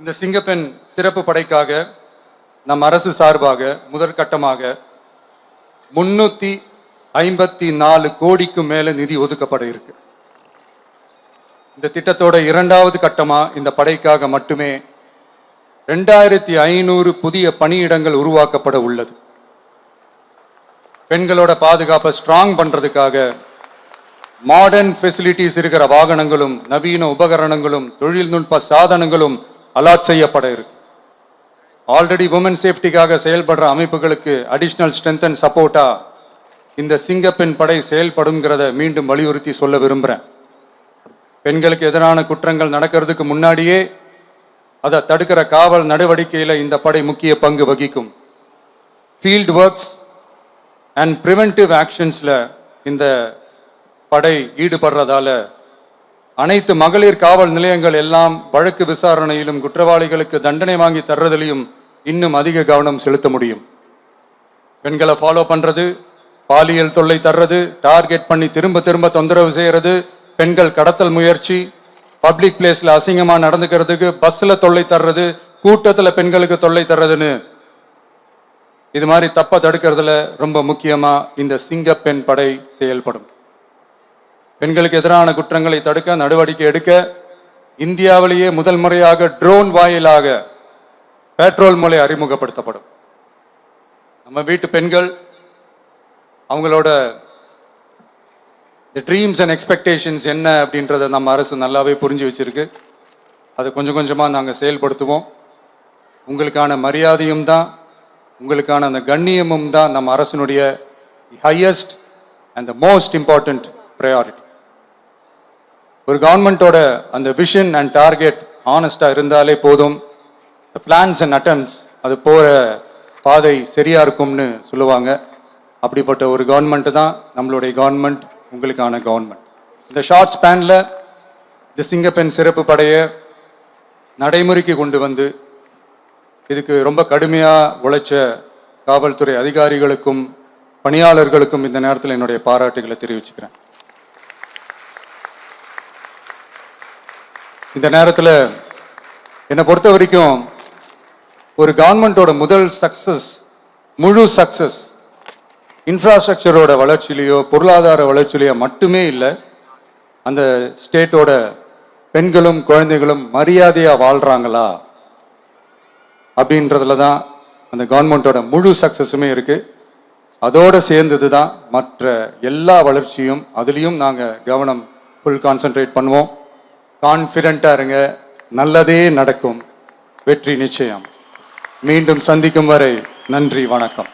இந்த சிங்கப்பெண் சிறப்பு படைக்காக நம் அரசு சார்பாக முதற்கட்டமாக 354 கோடிக்கு மேல நிதி ஒதுக்கப்பட இருக்கு. இந்த திட்டத்தோட இரண்டாவது கட்டமா இந்த படைக்காக மட்டுமே 2500 புதிய பணியிடங்கள் உருவாக்கப்பட உள்ளது. பெண்களோட பாதுகாப்பை ஸ்ட்ராங் பண்றதுக்காக மாடர்ன் ஃபெசிலிட்டிஸ் இருக்கிற வாகனங்களும் நவீன உபகரணங்களும் தொழில்நுட்ப சாதனங்களும் அலாட் செய்யப்பட இருக்கு. ஆல்ரெடி உமன் சேஃப்டிக்காக செயல்படுற அமைப்புகளுக்கு அடிஷனல் ஸ்ட்ரென்த் அண்ட் சப்போர்ட்டா இந்த சிங்கப்பெண் படை செயல்படுங்கிறத மீண்டும் வலியுறுத்தி சொல்ல விரும்புகிறேன். பெண்களுக்கு எதிரான குற்றங்கள் நடக்கிறதுக்கு முன்னாடியே அதை தடுக்கிற காவல் நடவடிக்கையில் இந்த படை முக்கிய பங்கு வகிக்கும். ஃபீல்ட் ஒர்க்ஸ் அண்ட் ப்ரிவென்டிவ் ஆக்ஷன்ஸில் இந்த படை ஈடுபடுறதால அனைத்து மகளிர் காவல் நிலையங்கள் எல்லாம் வழக்கு விசாரணையிலும் குற்றவாளிகளுக்கு தண்டனை வாங்கி தர்றதிலையும் இன்னும் அதிக கவனம் செலுத்த முடியும். பெண்களை ஃபாலோ பண்றது, பாலியல் தொல்லை தர்றது, டார்கெட் பண்ணி திரும்ப திரும்ப தொந்தரவு செய்யறது, பெண்கள் கடத்தல் முயற்சி, பப்ளிக் பிளேஸ்ல அசிங்கமா நடந்துக்கிறதுக்கு பஸ்ல தொல்லை தர்றது, கூட்டத்துல பெண்களுக்கு தொல்லை தர்றதுன்னு இது மாதிரி தப்ப தடுக்கிறதுல ரொம்ப முக்கியமா இந்த சிங்கப்பெண் படை செயல்படும். பெண்களுக்கு எதிரான குற்றங்களை தடுக்க நடவடிக்கை எடுக்க இந்தியாவிலேயே முதல் முறையாக ட்ரோன் வாயிலாக பெட்ரோல் மூலை அறிமுகப்படுத்தப்படும். நம்ம வீட்டு பெண்கள் அவங்களோட ட்ரீம்ஸ் அண்ட் எக்ஸ்பெக்டேஷன்ஸ் என்ன அப்படின்றத நம்ம அரசு நல்லாவே புரிஞ்சு வச்சிருக்கு. அதை கொஞ்சம் கொஞ்சமாக நாங்கள் செயல்படுத்துவோம். உங்களுக்கான மரியாதையும் தான், உங்களுக்கான அந்த கண்ணியமும் தான் நம்ம அரசினுடைய highest and the most important priority. ஒரு கவர்மெண்டோட அந்த விஷன் அண்ட் டார்கெட் ஆனஸ்டா இருந்தாலே போதும். பிளான்ஸ் அண்ட் அட்டம்ப்ட்ஸ் அது போகிற பாதை சரியா இருக்கும்னு சொல்லுவாங்க. அப்படிப்பட்ட ஒரு கவர்மெண்ட் தான் நம்மளுடைய கவர்மெண்ட், உங்களுக்கான கவர்மெண்ட். இந்த ஷார்ட் ஸ்பேனில் இந்த சிங்கப்பெண் சிறப்பு படையை நடைமுறைக்கு கொண்டு வந்து இதுக்கு ரொம்ப கடுமையாக உழைச்ச காவல்துறை அதிகாரிகளுக்கும் பணியாளர்களுக்கும் இந்த நேரத்தில் என்னுடைய பாராட்டுகளை தெரிவிச்சுக்கிறேன். இந்த நேரத்தில் என்னை பொறுத்த வரைக்கும் ஒரு கவர்மெண்டோட முதல் சக்சஸ், முழு சக்சஸ் இன்ஃப்ராஸ்ட்ரக்சரோட வளர்ச்சியிலையோ பொருளாதார வளர்ச்சியிலையோ மட்டுமே இல்லை, அந்த ஸ்டேட்டோட பெண்களும் குழந்தைகளும் மரியாதையாக வாழ்கிறாங்களா அப்படின்றதுல தான் அந்த கவர்மெண்டோட முழு சக்சஸுமே இருக்கு. அதோடு சேர்ந்தது தான் மற்ற எல்லா வளர்ச்சியும். அதுலேயும் நாங்கள் கவனம் ஃபுல் கான்சென்ட்ரேட் பண்ணுவோம். கான்ஃபிடென்ட்டாக இருங்க, நல்லதே நடக்கும், வெற்றி நிச்சயம். மீண்டும் சந்திக்கும் வரை நன்றி, வணக்கம்.